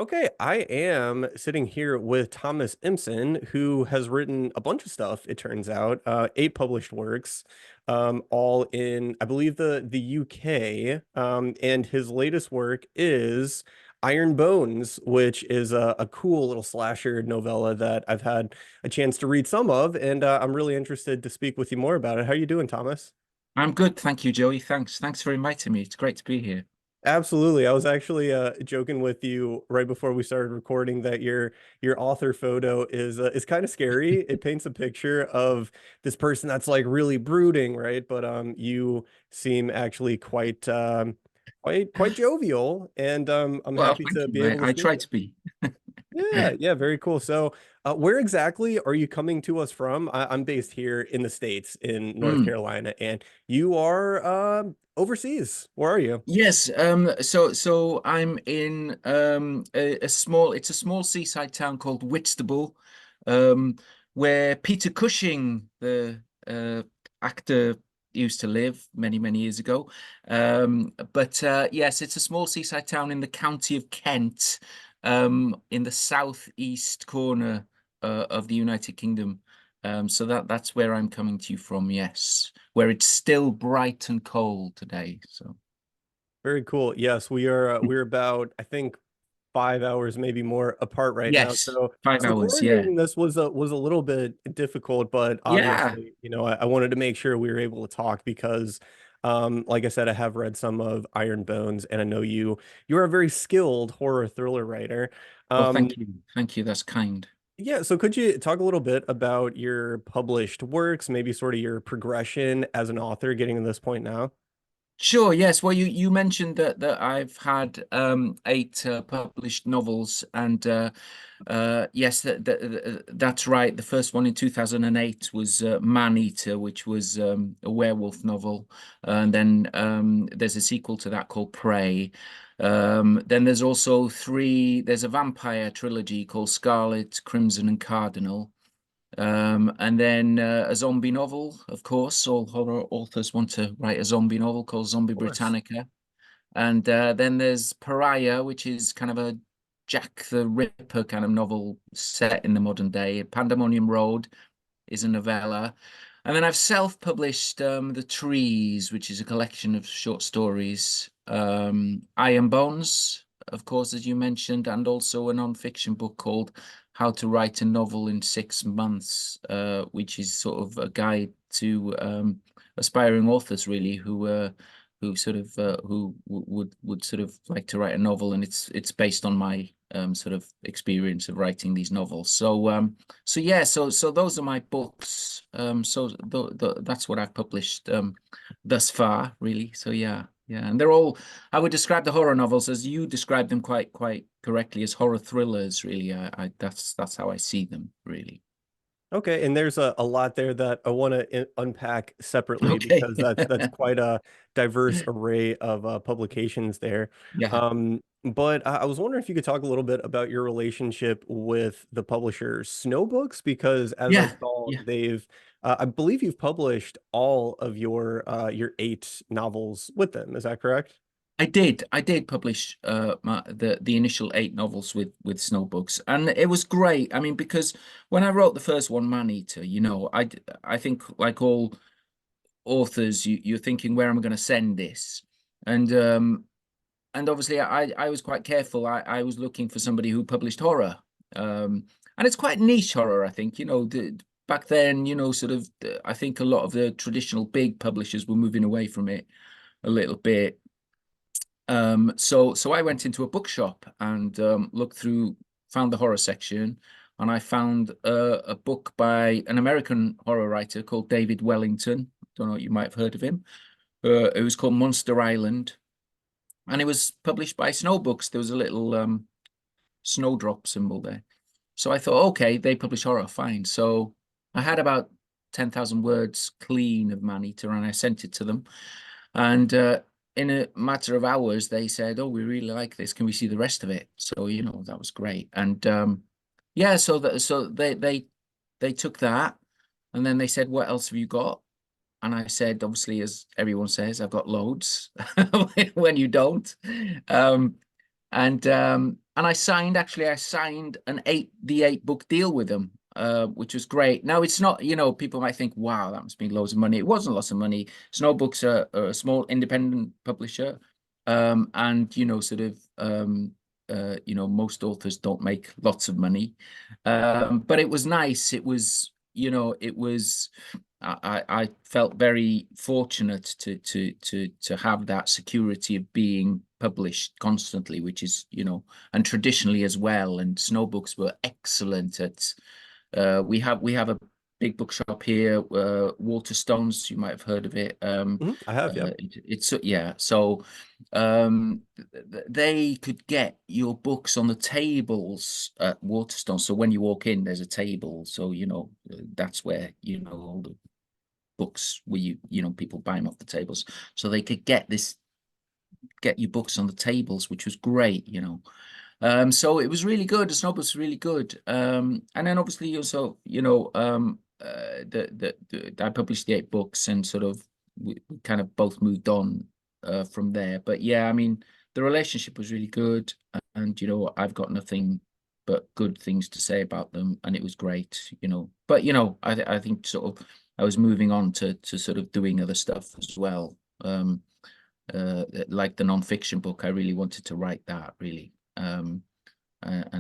Okay, I am sitting here with Thomas Emson, who has written a bunch of stuff, it turns out, eight published works, all in, I believe, the UK. And his latest work is Iron Bones, which is a cool little slasher novella that I've had a chance to read some of, and I'm really interested to speak with you more about it. How are you doing, Thomas? I'm good, thank you, Joey. Thanks for inviting me. It's great to be here. Absolutely. I was actually joking with you right before we started recording that your author photo is kind of scary. It paints a picture of this person that's like really brooding, right? But you seem actually quite jovial, and I'm Well, happy thank to you. be able to I speak try with to be. yeah, yeah, very cool. So, where exactly are you coming to us from? I'm based here in the States, in North Mm. Carolina, and you are overseas. Where are you? Yes, so I'm in it's a small seaside town called Whitstable, um, where Peter Cushing, the actor, used to live many years ago. But yes, it's a small seaside town in the county of Kent, in the southeast corner of the United Kingdom. So that's where I'm coming to you from, yes, where it's still bright and cold today. So. Very cool. Yes, we're about I think 5 hours, maybe more apart right now. Yes, So five so hours. Yeah. coordinating this was a little bit difficult, but Yeah. obviously, I wanted to make sure we were able to talk because like I said, I have read some of Iron Bones, and I know you're a very skilled horror thriller writer. Well, Um thank you. Thank you. That's kind. yeah, so could you talk a little bit about your published works, maybe sort of your progression as an author getting to this point now? Sure, yes. Well, you mentioned that I've had eight published novels, and yes, that's right. The first one in 2008 was Maneater, which was a werewolf novel, and then there's a sequel to that called Prey. Then there's also three. There's a vampire trilogy called Skarlet, Crimson, and Cardinal. And then a zombie novel, of course. All horror authors want to write a zombie novel called Zombie Of course. Britannica. And then there's Pariah, which is kind of a Jack the Ripper kind of novel set in the modern day. Pandemonium Road is a novella. And then I've self-published The Trees, which is a collection of short stories. Ironbones, of course, as you mentioned, and also a non-fiction book called How to Write a Novel in 6 Months, which is sort of a guide to aspiring authors, really, who sort of would sort of like to write a novel, and it's based on my sort of experience of writing these novels. So yeah, so those are my books. So that's what I've published thus far, really. So yeah, yeah, and they're all. I would describe the horror novels as you described them quite correctly as horror thrillers. Really, that's how I see them. Really. Okay, and there's a lot there that I want to unpack separately Okay. because that's quite a diverse array of publications there. Yeah. But I was wondering if you could talk a little bit about your relationship with the publisher Snowbooks, because as I Yeah. saw, Yeah. I believe you've published all of your eight novels with them. Is that correct? I did publish the initial eight novels with Snowbooks, and it was great. I mean, because when I wrote the first one, Maneater, I think like all authors, you're thinking, where am I going to send this? And and obviously, I was quite careful. I was looking for somebody who published horror, and it's quite niche horror. I think back then, sort of. I think a lot of the traditional big publishers were moving away from it a little bit. So I went into a bookshop and looked through, found the horror section, and I found a book by an American horror writer called David Wellington. Don't know, you might have heard of him. It was called Monster Island, and it was published by Snowbooks. There was a little snowdrop symbol there. So I thought, okay, they publish horror, fine. So I had about 10,000 words clean of Maneater, and I sent it to them. And in a matter of hours, they said, "Oh, we really like this. Can we see the rest of it?" So that was great. And yeah, so they took that, and then they said, "What else have you got?" And I said, obviously, as everyone says, I've got loads when you don't. Um, and and I signed the 8 book deal with them, which was great. Now it's not, people might think, wow, that must be loads of money. It wasn't lots of money. Snowbooks are a small independent publisher, and sort of most authors don't make lots of money, but it was nice. It was, it was. I felt very fortunate to have that security of being published constantly, which is, and traditionally as well. And Snowbooks were excellent at. We have a big bookshop here, Waterstones. You might have heard of it. I have, yeah. It's yeah. So they could get your books on the tables at Waterstones. So when you walk in, there's a table. So that's where all the books where people buy them off the tables, so they could get you books on the tables, which was great. So it was really good. The Snob was really good. And then obviously also, I published the 8 books, and sort of we kind of both moved on from there. But yeah, I mean, the relationship was really good, and I've got nothing but good things to say about them, and it was great. But I think sort of I was moving on to sort of doing other stuff as well. Like the non-fiction book, I really wanted to write that, really. And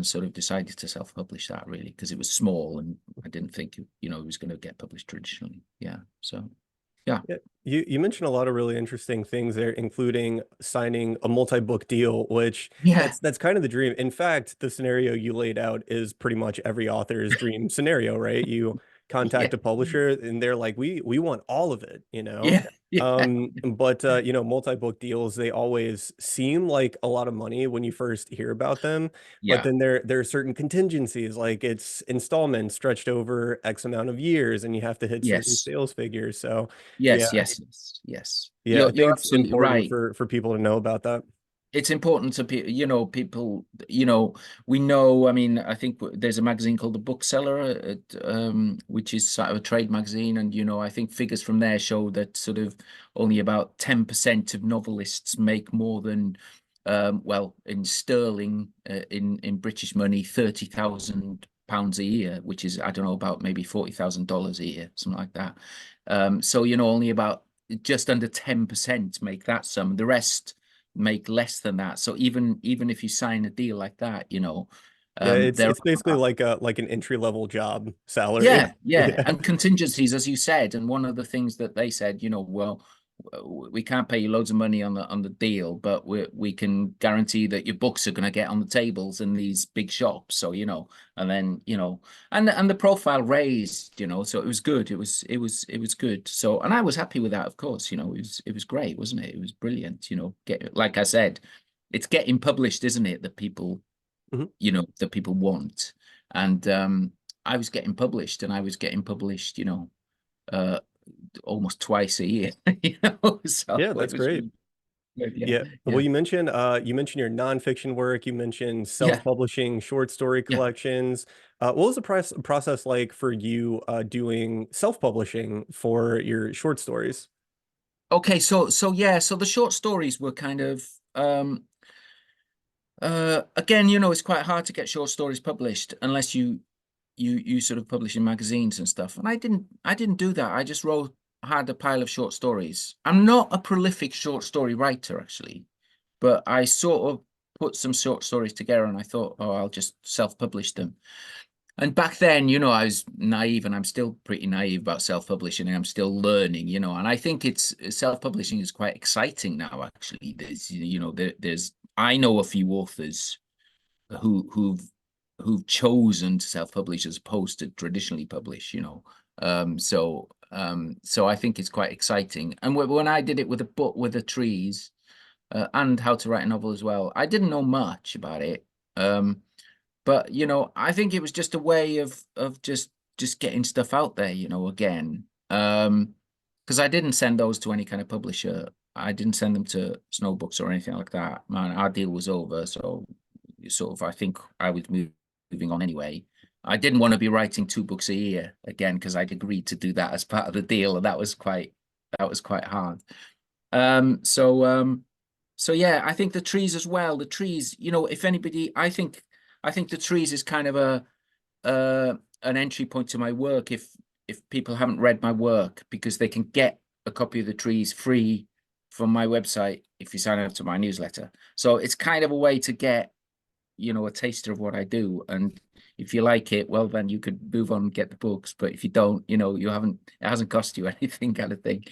sort of decided to self-publish that, really, because it was small and I didn't think it was going to get published traditionally. Yeah. So yeah. Yeah, you mentioned a lot of really interesting things there, including signing a multi-book deal, which Yeah. that's kind of the dream. In fact, the scenario you laid out is pretty much every author's dream scenario, right? You contact Yeah. a publisher and they're like, we want all of it, you know? Yeah. Yeah. But multi-book deals, they always seem like a lot of money when you first hear about them, but Yeah. then there are certain contingencies, like it's installments stretched over X amount of years, and you have to hit certain Yes. sales figures. So yeah, Yes. Yes. Yes. Yes. yeah, I think You're it's absolutely important right. for people to know about that. It's important to people, we know. I mean, I think there's a magazine called The Bookseller, which is sort of a trade magazine. And I think figures from there show that sort of only about 10% of novelists make more than, well, in sterling, in British money, £30,000 a year, which is, I don't know, about maybe $40,000 a year, something like that. So only about just under 10% make that sum. The rest make less than that. So even if you sign a deal like that, Yeah, it's there it's basically are, like an entry level job salary. yeah, Yeah. and contingencies, as you said. And one of the things that they said, well, we can't pay you loads of money on the deal, but we can guarantee that your books are going to get on the tables in these big shops. So and then and the profile raised, so it was good. It was good. So, and I was happy with that, of course. It was great, wasn't it? It was brilliant. Like I said, it's getting published, isn't it? That people Mhm. that people want. And I was getting published, and I was getting published, uh, almost twice a year, so Yeah, it that's was great. really good. Yeah, Yeah. Well, yeah, you mentioned your nonfiction work, you mentioned yeah, self-publishing short story yeah. collections. What was the process like for you doing self-publishing for your short stories? Okay, so yeah, so the short stories were kind of again, it's quite hard to get short stories published unless you sort of publish in magazines and stuff. And I didn't do that. I just had a pile of short stories. I'm not a prolific short story writer, actually, but I sort of put some short stories together, and I thought, oh, I'll just self-publish them. And back then, I was naive, and I'm still pretty naive about self-publishing, and I'm still learning, and I think it's self-publishing is quite exciting now, actually. There's I know a few authors who've chosen to self-publish as opposed to traditionally publish, so I think it's quite exciting. And when I did it with a book with the trees, and how to write a novel as well, I didn't know much about it. But I think it was just a way of just getting stuff out there, again. Because I didn't send those to any kind of publisher. I didn't send them to Snowbooks or anything like that. Man, our deal was over, so sort of I think I was moving on anyway. I didn't want to be writing 2 books a year again, because I'd agreed to do that as part of the deal, and that was quite hard. So So yeah, I think the trees as well. The trees, if anybody, I think the trees is kind of an entry point to my work. If people haven't read my work, because they can get a copy of the trees free from my website if you sign up to my newsletter. So it's kind of a way to get, a taster of what I do. And if you like it, well, then you could move on and get the books. But if you don't, it hasn't cost you anything, kind of thing.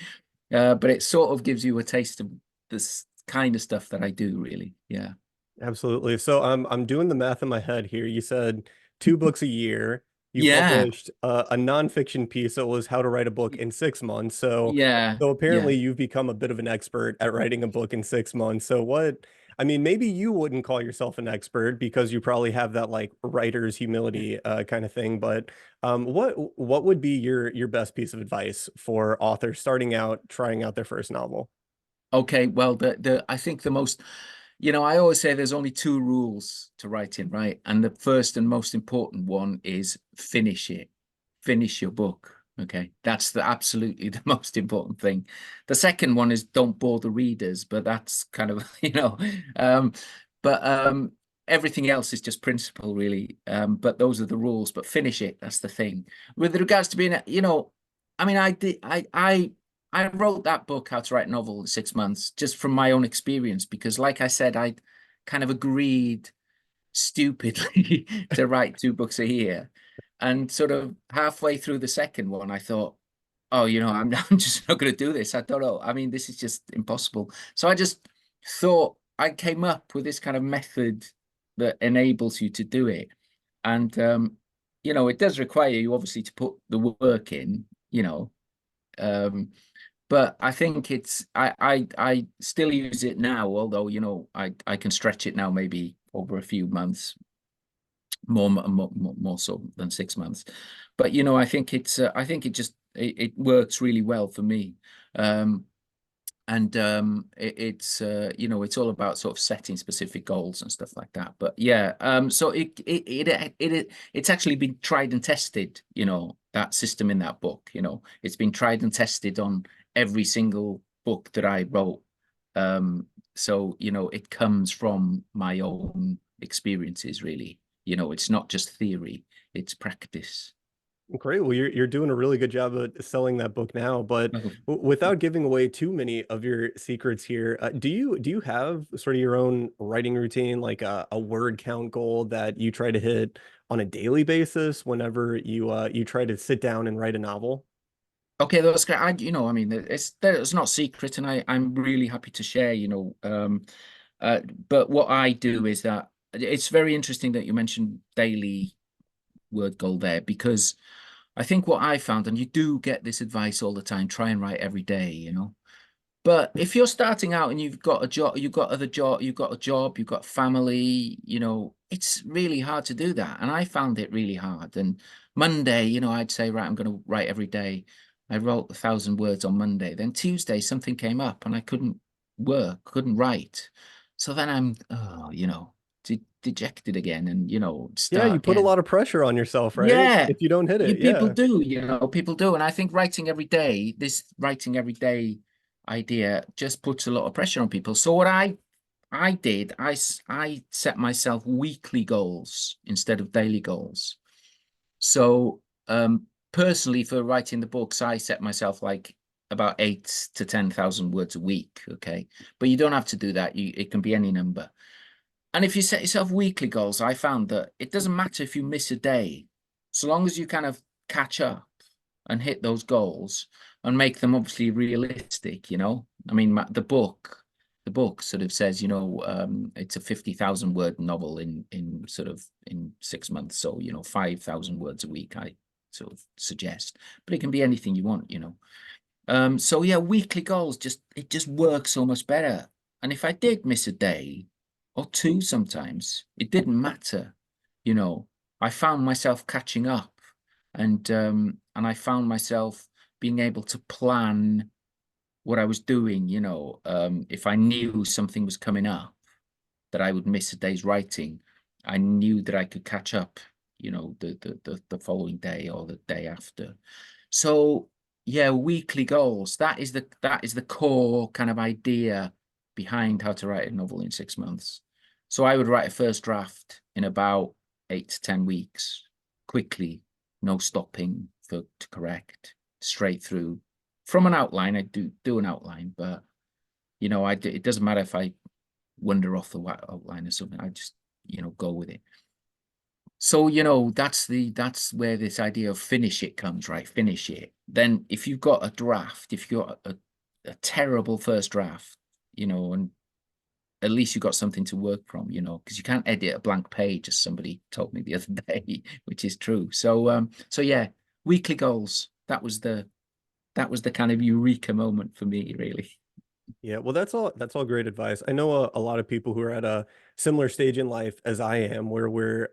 But it sort of gives you a taste of this kind of stuff that I do, really. Yeah. Absolutely. So I'm doing the math in my head here. You said two books a year. You Yeah. published a nonfiction piece that was how to write a book in 6 months. So Yeah. so Yeah. apparently you've become a bit of an expert at writing a book in 6 months. So what, I mean, maybe you wouldn't call yourself an expert because you probably have that like writer's humility kind of thing. But what would be your best piece of advice for authors starting out, trying out their first novel? Okay. Well, I think the most, I always say there's only two rules to writing, right? And the first and most important one is finish it. Finish your book. Okay. That's absolutely the most important thing. The second one is don't bore the readers, but that's kind of, um, but everything else is just principle, really. But those are the rules, but finish it. That's the thing. With regards to being, I mean, I wrote that book, How to Write a Novel in 6 months, just from my own experience, because like I said, I kind of agreed stupidly to write 2 books a year. And sort of halfway through the second one, I thought, oh, I'm just not going to do this. I don't know. I mean, this is just impossible. So I just thought I came up with this kind of method that enables you to do it. And, it does require you obviously to put the work in, um, but I think I still use it now, although I can stretch it now maybe over a few months, more so than 6 months. But I think it works really well for me. Um, and it's all about sort of setting specific goals and stuff like that. But yeah, so it's actually been tried and tested, that system in that book. It's been tried and tested on every single book that I wrote. So it comes from my own experiences, really. It's not just theory, it's practice. Great. Well, you're doing a really good job of selling that book now, but without giving away too many of your secrets here, do you have sort of your own writing routine, like a word count goal that you try to hit on a daily basis whenever you try to sit down and write a novel? Okay, that's great. I mean, it's not secret, and I'm really happy to share. Uh, but what I do is that it's very interesting that you mentioned daily word goal there, because I think what I found, and you do get this advice all the time, try and write every day, But if you're starting out and you've got a job, you've got a job, you've got family, it's really hard to do that. And I found it really hard. And Monday, I'd say, right, I'm going to write every day. I wrote 1,000 words on Monday. Then Tuesday, something came up and I couldn't work, couldn't write. So then I'm, dejected again and, Yeah, start you put a again. lot of pressure on yourself, right? Yeah, If you don't hit you it, people yeah. do, people do. And I think this writing every day idea just puts a lot of pressure on people. So what I did, I set myself weekly goals instead of daily goals. So personally for writing the books, I set myself like about 8 to 10,000 words a week. Okay. But you don't have to do that. It can be any number. And if you set yourself weekly goals, I found that it doesn't matter if you miss a day, so long as you kind of catch up and hit those goals and make them obviously realistic. I mean, the book sort of says, it's a 50,000 word novel in sort of in 6 months. So, 5,000 words a week, I sort of suggest, but it can be anything you want. So yeah, weekly goals it just works so much better. And if I did miss a day or two sometimes, it didn't matter. You know, I found myself catching up and I found myself being able to plan what I was doing, if I knew something was coming up that I would miss a day's writing, I knew that I could catch up, the following day or the day after. So yeah, weekly goals. That is the core kind of idea behind how to write a novel in 6 months. So I would write a first draft in about 8 to 10 weeks, quickly, no stopping to correct, straight through. From an outline, I do an outline, but it doesn't matter if I wander off the outline or something. I just go with it. So that's where this idea of finish it comes, right? Finish it. Then if you've got a draft, if you've got a terrible first draft, and at least you've got something to work from, because you can't edit a blank page, as somebody told me the other day, which is true. So yeah, weekly goals. That was the kind of eureka moment for me, really. Yeah, well, that's all great advice. I know a lot of people who are at a similar stage in life as I am, where we're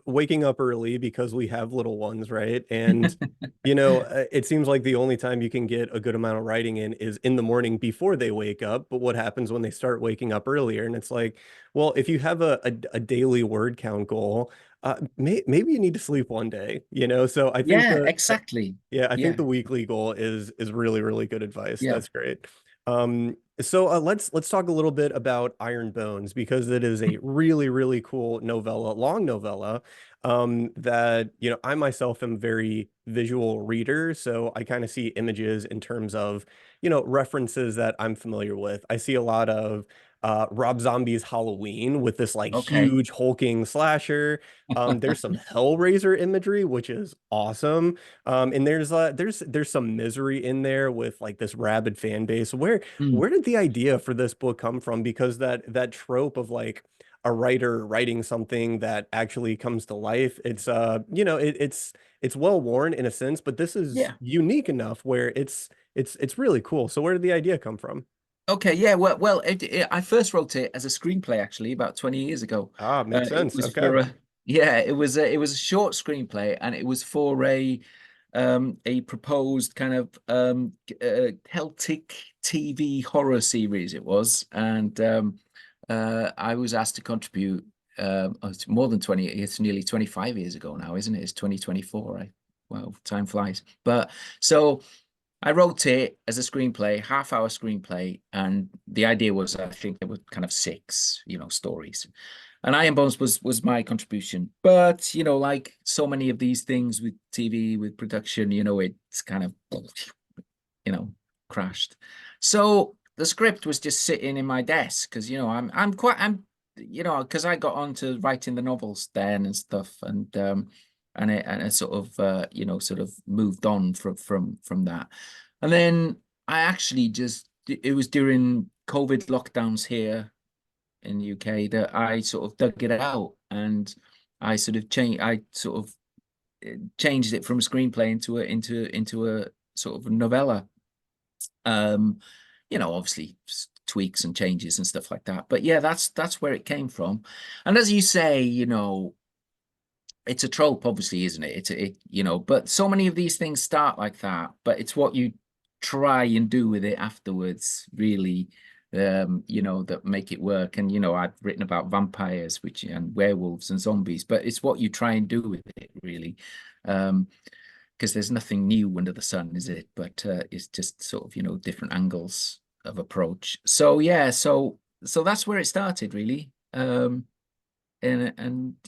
waking up early because we have little ones, right? And it seems like the only time you can get a good amount of writing in is in the morning before they wake up. But what happens when they start waking up earlier? And it's like, well, if you have a daily word count goal, maybe you need to sleep one day, So I think Yeah, exactly. yeah, I think Yeah, the weekly goal is really, really good advice. yeah. That's great. So let's talk a little bit about Ironbones because it is a really, really cool novella, long novella, that I myself am a very visual reader, so I kind of see images in terms of references that I'm familiar with. I see a lot of Rob Zombie's Halloween with this like Okay. huge hulking slasher. There's some Hellraiser imagery, which is awesome. And there's some misery in there with like this rabid fan base. Mm, Where did the idea for this book come from? Because that trope of like a writer writing something that actually comes to life, it's well worn in a sense, but this is yeah. unique enough where it's really cool. So where did the idea come from? Okay, yeah, well, I first wrote it as a screenplay actually about 20 years ago. Ah, makes It sense. was Okay. for yeah, it was a short screenplay, and it was for a proposed kind of Celtic TV horror series. It was, and I was asked to contribute. It's more than 20. It's nearly 25 years ago now, isn't it? It's 2024. Right? Well, time flies. But so. I wrote it as a screenplay, half-hour screenplay, and the idea was, I think there were kind of six, stories, and Ironbones was my contribution. But like so many of these things with TV, with production, it's kind of, you know, crashed. So the script was just sitting in my desk because because I got on to writing the novels then and stuff, and it sort of sort of moved on from that. And then I actually just it was during COVID lockdowns here in the UK that I sort of dug it out, and I sort of changed it from a screenplay into a sort of novella. Um, obviously tweaks and changes and stuff like that. But yeah, that's where it came from. And as you say, it's a trope, obviously, isn't it? But so many of these things start like that, but it's what you try and do with it afterwards, really, that make it work. And I've written about vampires, which and werewolves and zombies, but it's what you try and do with it, really. Because there's nothing new under the sun, is it? But it's just sort of, different angles of approach. So yeah, so that's where it started, really. And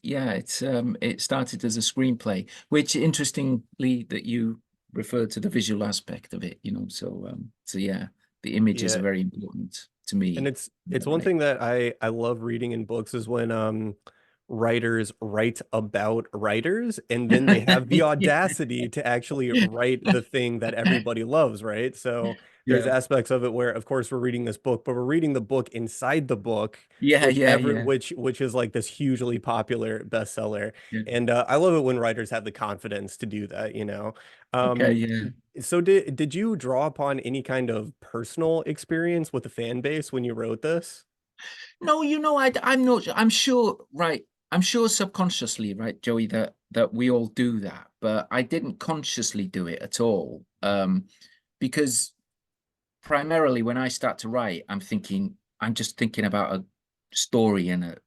yeah, it started as a screenplay, which interestingly that you referred to the visual aspect of it, so yeah, the images are Yeah. very important to And me. it's one thing that I love reading in books is when writers write about writers and then they have the audacity to actually write the thing that everybody loves, right? So there's Yeah, aspects of it where of course we're reading this book, but we're reading the book inside the book, yeah, yeah, yeah, which is like this hugely popular bestseller. yeah. And I love it when writers have the confidence to do that. Okay, Um, yeah. so did you draw upon any kind of personal experience with the fan base when you wrote this? No, I'm not. I'm sure, right? I'm sure subconsciously, right, Joey, that we all do that, but I didn't consciously do it at all. Because primarily when I start to write, I'm just thinking about a story and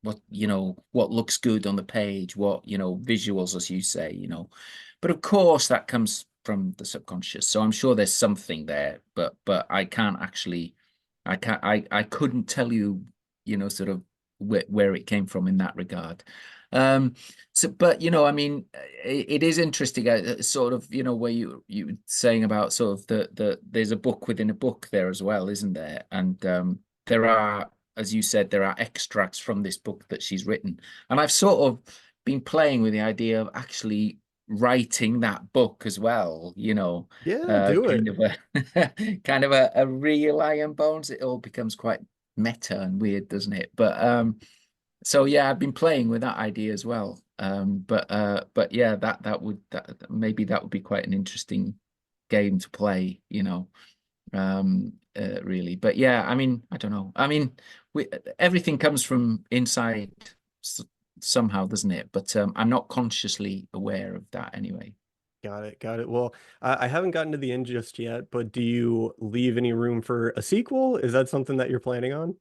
what looks good on the page, what, visuals, as you say. But of course that comes from the subconscious. So I'm sure there's something there, but I can't actually I couldn't tell you, sort of where it came from in that regard. So, but I mean, it is interesting, sort of, where you saying about sort of there's a book within a book there as well, isn't there? And there are, as you said, there are extracts from this book that she's written, and I've sort of been playing with the idea of actually writing that book as well, Yeah, do kind it. of kind of a real Iron Bones. It all becomes quite meta and weird, doesn't it? But so yeah, I've been playing with that idea as well. But yeah, maybe that would be quite an interesting game to play, really. But yeah, I mean, I don't know. I mean, everything comes from inside somehow, doesn't it? But I'm not consciously aware of that anyway. Got it. Got it. Well, I haven't gotten to the end just yet, but do you leave any room for a sequel? Is that something that you're planning on?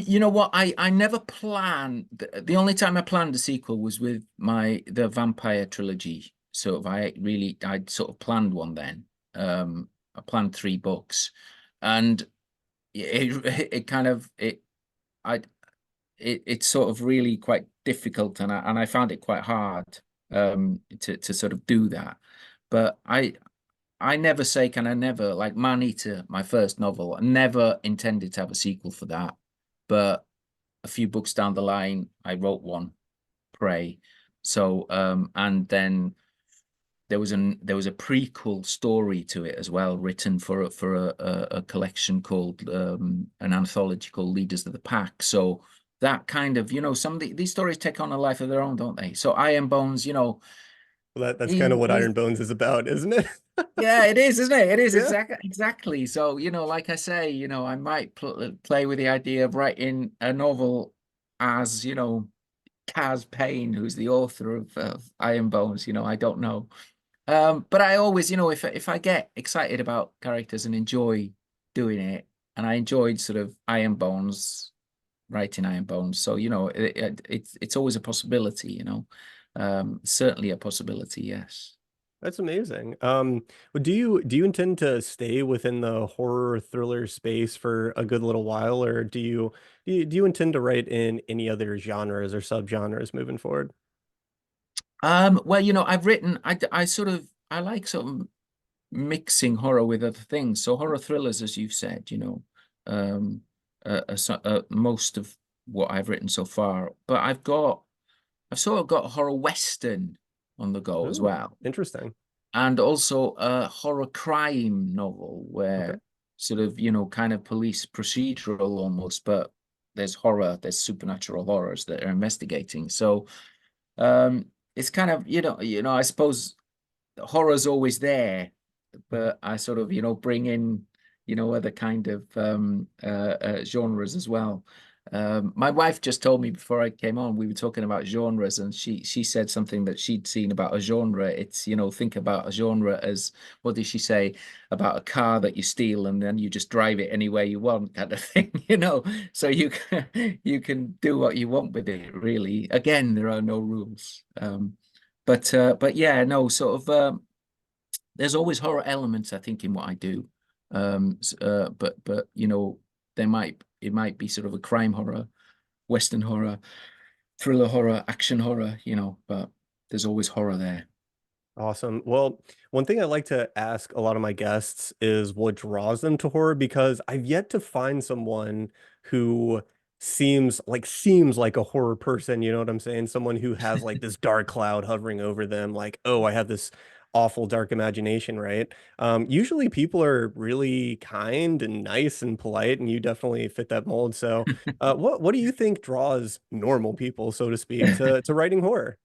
You know what? I never planned. The only time I planned a sequel was with the Vampire trilogy. Sort of, I sort of planned one then. I planned 3 books, and it kind of I it's sort of really quite difficult, and I found it quite hard to sort of do that. But I never say, can I never, like Maneater, my first novel, I never intended to have a sequel for that. But a few books down the line, I wrote one, Prey. So, and then there was a prequel story to it as well, written for a collection called an anthology called Leaders of the Pack. So that kind of, some of these stories take on a life of their own, don't they? So Iron Bones, Well, that's kind of he what he's Ironbones is about, isn't it? yeah, it is, isn't it? It is Yeah. exactly. So, like I say, I might play with the idea of writing a novel as, Kaz Payne, who's the author of Iron Bones. I don't know. But I always, if I get excited about characters and enjoy doing it, and I enjoyed sort of Iron Bones, writing Iron Bones, so it's always a possibility. Certainly a possibility. Yes. That's amazing. But do you intend to stay within the horror thriller space for a good little while, or do you intend to write in any other genres or subgenres moving forward? Well, I've written, I sort of, I like sort of mixing horror with other things. So horror thrillers, as you've said, um, most of what I've written so far. But I've sort of got a horror western on the go as Ooh, well, interesting. and also a horror crime novel Okay. where sort of, kind of police procedural almost, but there's horror, there's supernatural horrors that are investigating. So it's kind of, I suppose horror's always there, but I sort of, bring in, other kind of genres as well. My wife just told me before I came on, we were talking about genres, and she said something that she'd seen about a genre. It's, think about a genre as, what did she say? About a car that you steal and then you just drive it anywhere you want, kind of thing, So you can do what you want with it, really. Again, there are no rules. But yeah, no, sort of there's always horror elements, I think, in what I do. But it might be sort of a crime horror, Western horror, thriller horror, action horror, but there's always horror there. Awesome. Well, one thing I like to ask a lot of my guests is what draws them to horror because I've yet to find someone who seems like a horror person, you know what I'm saying? Someone who has like this dark cloud hovering over them, like, oh, I have this awful dark imagination, right? Usually people are really kind and nice and polite, and you definitely fit that mold. So, what do you think draws normal people, so to speak, to writing horror?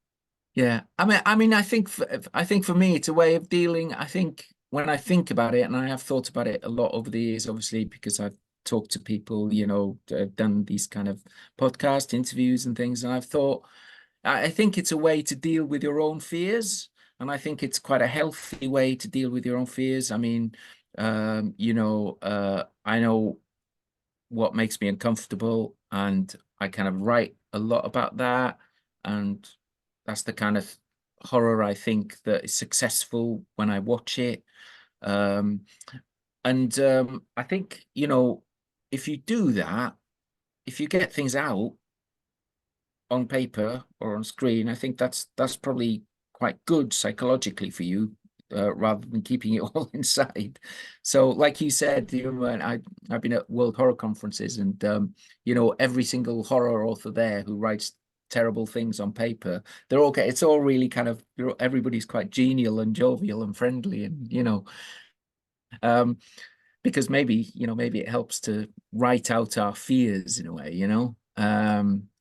Yeah, I think for me, it's a way of dealing. I think when I think about it, and I have thought about it a lot over the years, obviously, because I've talked to people, I've done these kind of podcast interviews and things, and I've thought, I think it's a way to deal with your own fears, and I think it's quite a healthy way to deal with your own fears. I mean, I know what makes me uncomfortable, and I kind of write a lot about that, and that's the kind of horror I think that is successful when I watch it. Um, and I think, if you do that, if you get things out on paper or on screen, I think that's probably quite good psychologically for you, rather than keeping it all inside. So, like you said, you know, and I've been at World Horror Conferences, and you know, every single horror author there who writes terrible things on paper, they're all it's all really kind of, everybody's quite genial and jovial and friendly, and you know, um, because maybe, you know, maybe it helps to write out our fears in a way, you know.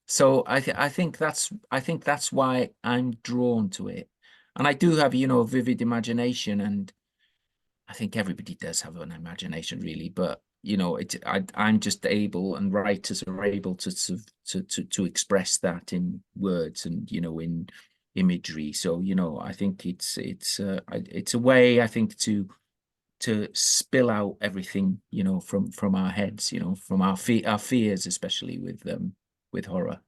So I think that's why I'm drawn to it. And I do have, you know, a vivid imagination, and I think everybody does have an imagination really, but you know, I'm just able, and writers are able to to express that in words and, you know, in imagery. So, you know, I think it's a way, I think, to spill out everything, you know, from our heads, you know, from our fears, especially with horror.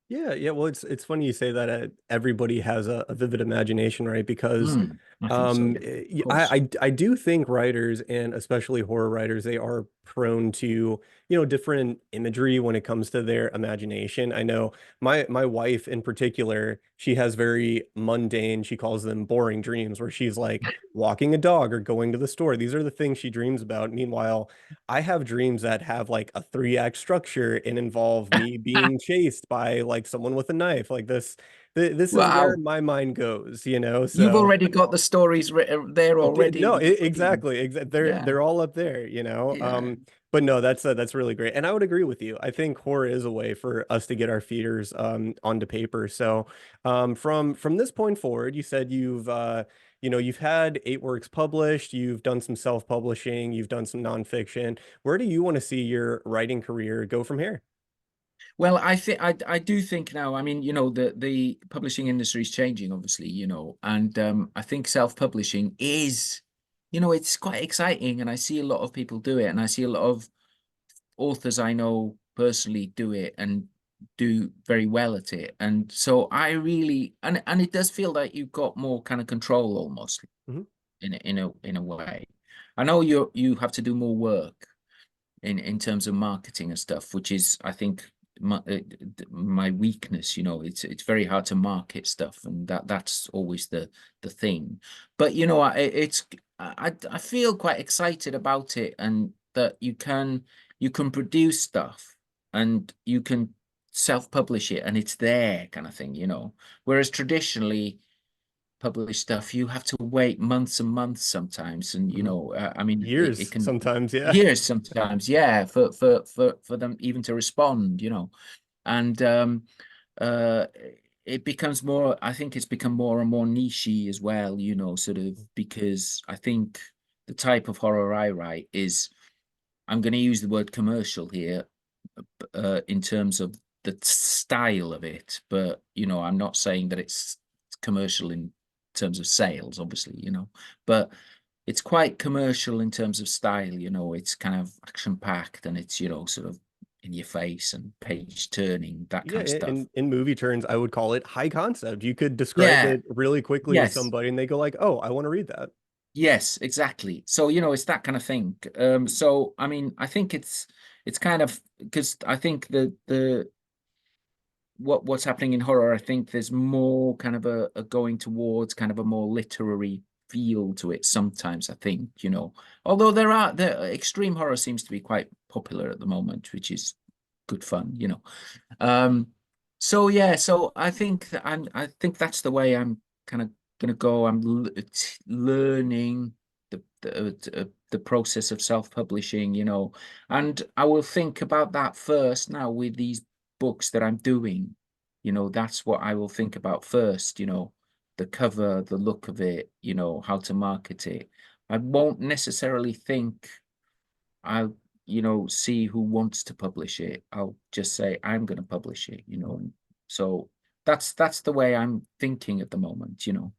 Yeah, yeah. Well, it's funny you say that everybody has a vivid imagination, right? Because I think so, yeah, of course. I do think writers, and especially horror writers, they are prone to, different imagery when it comes to their imagination. I know my wife in particular, she has very mundane, she calls them boring dreams, where she's like walking a dog or going to the store. These are the things she dreams about. Meanwhile, I have dreams that have like a three-act structure and involve me being chased by like someone with a knife. Like this is where Wow, my mind goes, you know? you've So already got the stories there okay, already. no, Brilliant. exactly. Yeah, They're all up there, you know. yeah. But no, that's really great, and I would agree with you. I think horror is a way for us to get our feeders onto paper. So, from this point forward, you said you've had 8 works published, you've done some self-publishing, you've done some nonfiction. Where do you want to see your writing career go from here? Well, I do think now, I mean, you know, the publishing industry is changing, obviously, you know, and I think self-publishing is, you know, it's quite exciting, and I see a lot of people do it, and I see a lot of authors I know personally do it and do very well at it. And so I really, and it does feel like you've got more kind of control almost, Mhm. in a way. I know you have to do more work in terms of marketing and stuff, which is, I think, my weakness. You know, it's very hard to market stuff, and that's always the thing. But you know, I feel quite excited about it, and that you can produce stuff, and you can self-publish it, and it's there kind of thing, you know. Whereas traditionally published stuff, you have to wait months and months sometimes, and you Mhm. know, I mean, it Years can sometimes, yeah. years sometimes, yeah, for them even to respond, you know. And uh it becomes more, I think it's become more and more nichey as well, you know, sort of, because I think the type of horror I write is, I'm going to use the word commercial here, in terms of the style of it, but you know, I'm not saying that it's commercial in terms of sales, obviously, you know, but it's quite commercial in terms of style, you know. It's kind of action packed, and it's, you know, sort of in your face and page turning, that Yeah, kind of stuff. in movie terms, I would call it high concept. You could describe Yeah, it really quickly to yes, somebody and they go like, "Oh, I want to read that." yes, exactly. So, you know, it's that kind of thing. So I mean, I think it's kind of, because I think the what's happening in horror, I think there's more kind of a going towards kind of a more literary feel to it sometimes, I think, you know. Although the extreme horror seems to be quite popular at the moment, which is good fun, you know. Um, so yeah, so I think that's the way I'm kind of gonna go. Learning the process of self-publishing, you know, and I will think about that first now with these books that I'm doing. You know, that's what I will think about first, you know, the cover, the look of it, you know, how to market it. I won't necessarily think I'll, you know, see who wants to publish it. I'll just say I'm going to publish it, you know. So that's the way I'm thinking at the moment, you know.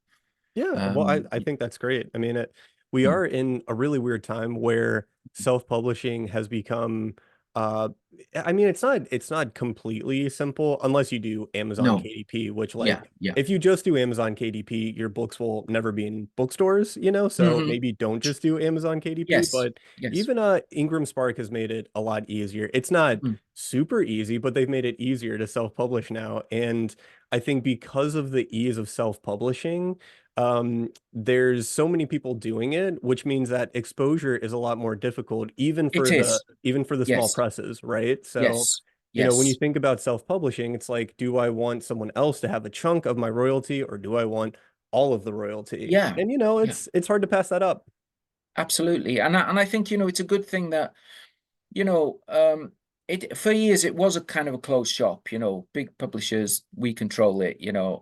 Yeah, well, Um, I think that's great. I mean, we mm, are in a really weird time where self-publishing has become Uh, I mean, it's not completely simple unless you do Amazon No. KDP, which Yeah. like Yeah. if you just do Amazon KDP, your books will never be in bookstores, so Hmm. maybe don't just do Amazon KDP. Yes. But Yes. even Ingram Spark has made it a lot easier. It's not Mm. super easy, but they've made it easier to self-publish now. And I think because of the ease of self-publishing, there's so many people doing it, which means that exposure is a lot more difficult, even It for the is. even for the small Yes. presses, right? So, Yes. when you Yes. think about self-publishing, it's like, do I want someone else to have a chunk of my royalty, or do I want all of the royalty? Yeah. And Yeah. it's hard to pass that up. Absolutely. And I think, it's a good thing that, you know, it for years it was a kind of a closed shop, big publishers, we control it,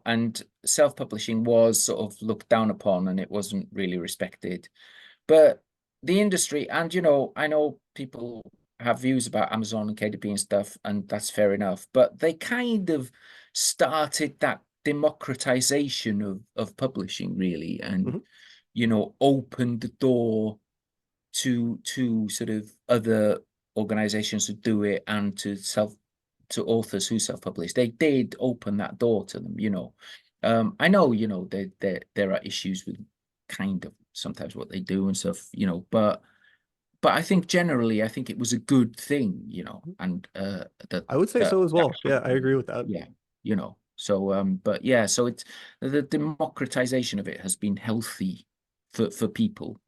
and self-publishing was sort of looked down upon and it wasn't really respected. But the industry, and I know people have views about Amazon and KDP and stuff, and that's fair enough, but they kind of started that democratization of publishing really, and Mhm. opened the door to sort of other organizations to do it, and to authors who self-publish. They did open that door to them. I know, there are issues with kind of sometimes what they do and stuff, but I think generally, I think it was a good thing, and that I would say so as that well. Yeah, I happened. agree with that. Yeah, so but yeah, so it's the democratization of it has been healthy for people,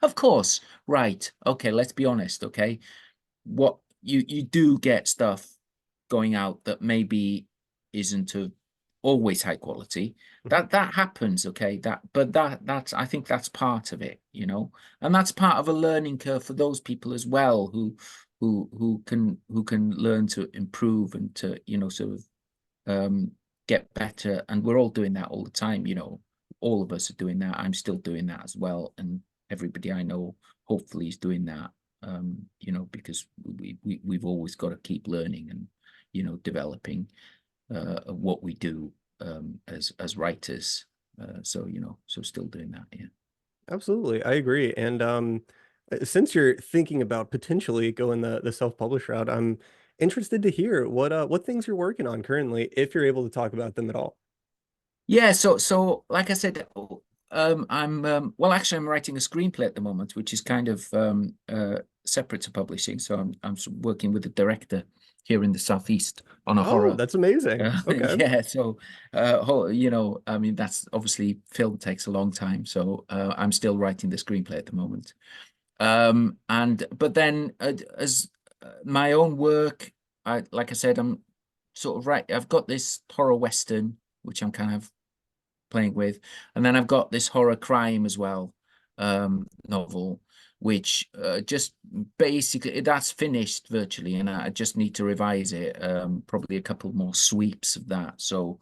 Of course, right. Okay, let's be honest, okay? What you do get stuff going out that maybe isn't of always high quality. Mhm. That happens, okay? That's I think that's part of it, and that's part of a learning curve for those people as well who can learn to improve and to sort of get better. And we're all doing that all the time, all of us are doing that. I'm still doing that as well, and everybody I know hopefully is doing that. Because we've always got to keep learning and developing what we do as writers. So still doing that. Yeah. Absolutely. I agree. And since you're thinking about potentially going the self-published route, I'm interested to hear what things you're working on currently, if you're able to talk about them at all. Yeah, so like I said, I'm well, actually I'm writing a screenplay at the moment, which is kind of separate to publishing. So I'm working with a director here in the Southeast on a Oh, horror. that's amazing. Okay. Yeah, so I mean, that's obviously film takes a long time, so I'm still writing the screenplay at the moment. And but then as my own work, like I said, I'm sort of right. I've got this horror western, which I'm kind of playing with, and then I've got this horror crime as well, novel, which just basically that's finished virtually, and I just need to revise it. Probably a couple more sweeps of that, so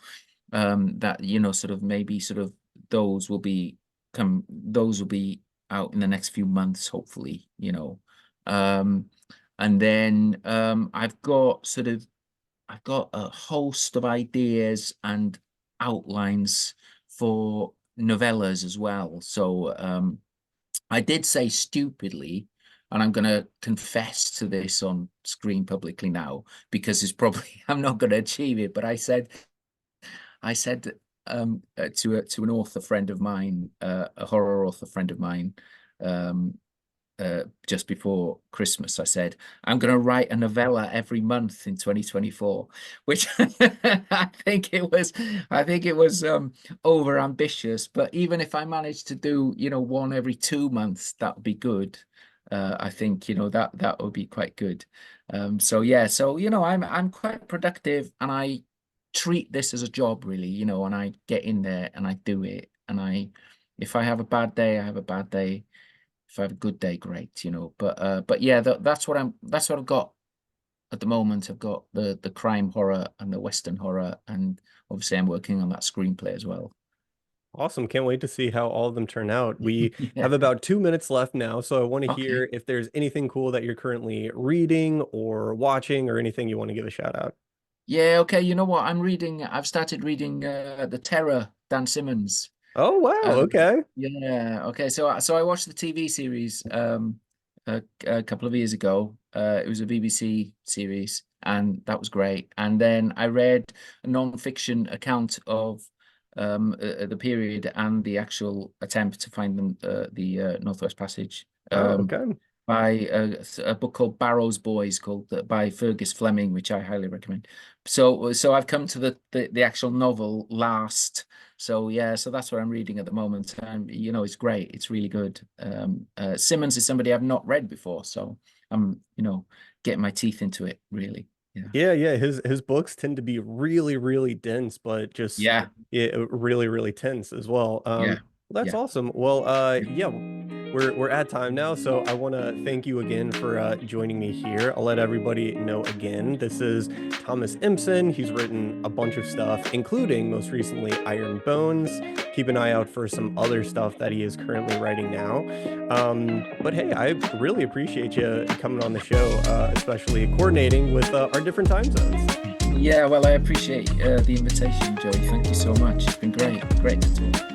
that sort of maybe sort of those will be out in the next few months, hopefully. Um, and then I've got a host of ideas and outlines for novellas as well. So I did say stupidly, and I'm going to confess to this on screen publicly now because it's probably I'm not going to achieve it. But I said to an author friend of mine, a horror author friend of mine, um, just before Christmas, I said, I'm going to write a novella every month in 2024, which I think it was over ambitious. But even if I managed to do, one every 2 months, that would be good. I think, that would be quite good. So yeah, so I'm quite productive, and I treat this as a job really, and I get in there and I do it. And if I have a bad day, I have a bad day. If I have a good day, great, But yeah, that's what I've got at the moment. I've got the crime horror and the Western horror, and obviously I'm working on that screenplay as well. Awesome. Can't wait to see how all of them turn out. We Yeah. have about 2 minutes left now, so I want to Okay. hear if there's anything cool that you're currently reading or watching, or anything you want to give a shout out. Yeah, okay. You know what? I've started reading The Terror, Dan Simmons. Oh, wow. Um, Okay. yeah, okay. So I watched the TV series a couple of years ago. It was a BBC series, and that was great. And then I read a non-fiction account of the period and the actual attempt to find the Northwest Passage. Oh, okay. By a book called Barrow's Boys, by Fergus Fleming, which I highly recommend. So I've come to the actual novel last. So yeah, so that's what I'm reading at the moment, and it's great. It's really good. Simmons is somebody I've not read before, so I'm getting my teeth into it really. Yeah. Yeah. His books tend to be really, really dense, but just Yeah. yeah, really, really tense as well. Yeah. Well, that's Yeah. awesome. Well, yeah, we're at time now, so I want to thank you again for joining me here. I'll let everybody know again. This is Thomas Emson. He's written a bunch of stuff, including most recently Ironbones. Keep an eye out for some other stuff that he is currently writing now. But hey, I really appreciate you coming on the show, especially coordinating with our different time zones. Yeah, well, I appreciate the invitation, Joey. Thank you so much. It's been great to talk.